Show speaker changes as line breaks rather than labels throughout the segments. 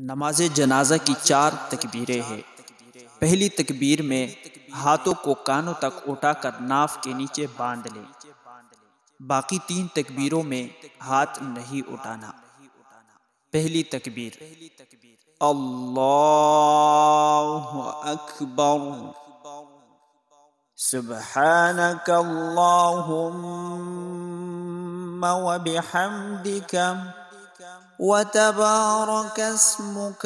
नमाज जनाजा की 4 तकबीरें हैं। पहली तकबीर में हाथों को कानों तक उठाकर नाफ के नीचे बांध लें। बाकी 3 तकबीरों में हाथ नहीं उठाना। पहली तकबीर अल्लाहु अकबर, सुब्हानक अल्लाहुम्मा व बिहम्दिका व तबारक अस्मुक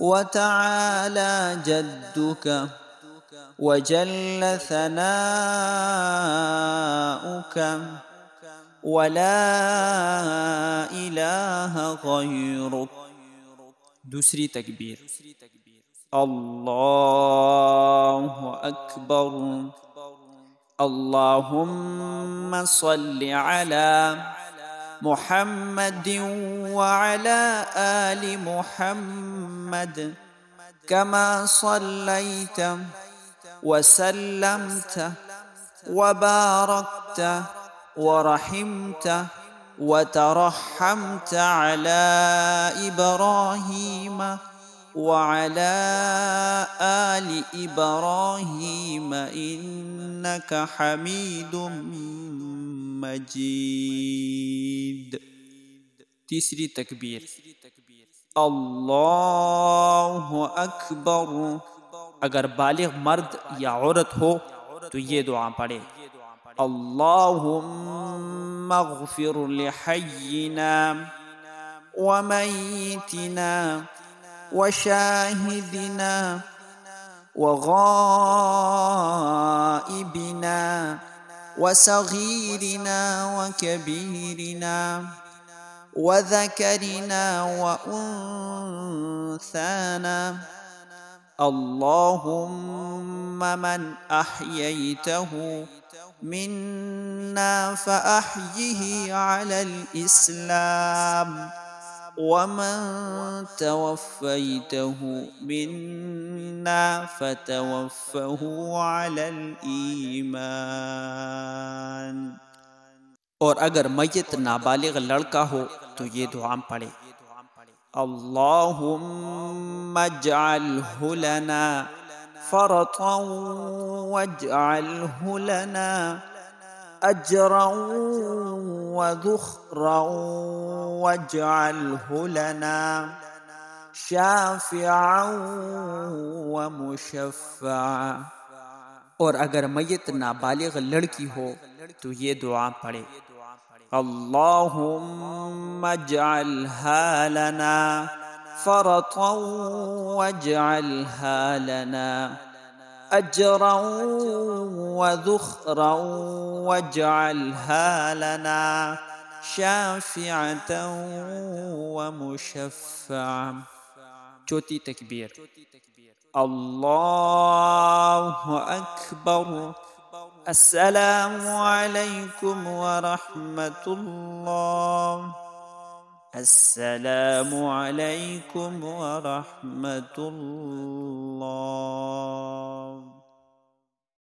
व तआला जद्दुक व जल्ल सनाउक व ला इलाहा गैरुक। दूसरी तकबीर अल्लाहु अकबर, अल्लाहुम्मा सल्लि अला मुहम्मदिन व अला आलि मुहम्मद कमा सल्लैत व सल्लमत व बारकत व रहिमत व तरहमत अला इब्राहीम व अला आलि इब्राहीम इन्नक हमीदुम मजीद। तीसरी तकबीर अल्लाहु अकबर। अगर बालिग मर्द या औरत हो तो ये दुआ पढ़े अल्लाहुम्मा अग़फ़िर लिहय्यिना व मय्यितिना व शाहिदिना व गाइबिना व सगीरिना व कबीरिना व ज़करिना व उन्साना। अल्लाहुम्मा मन अह्ययतहु मिन्ना फ़अह्यिही अलल इस्लाम व मन तवफ़्फ़यतहु मिन्ना फ़तवफ़्फ़हु अलल ईमान। और अगर मय्यत नाबालिग लड़का हो तो ये दुआ पढ़े अल्लाहुम्मा अजअल्हु लना फ़रतन वजअल्हु लना अजरन व ज़ुख़रन वजअल्हु लना शाफ़िअन व मुशफ़्फ़अ। और अगर मय्यत नाबालिग लड़की हो तो ये दुआ पढ़े अल्लाहुम्मा अजअल्हा लना फ़रतन वजअल्हा लना अजरन व ज़ुख़रन वजअल्हा लना शाफ़िअतन व मुशफ़्फ़अ। चौथी तकबीर अल्लाहु अकबर, अस्सलामु अलैकुम व रहमतुल्लाह, अस्सलामु अलैकुम व रहमतुल्लाह।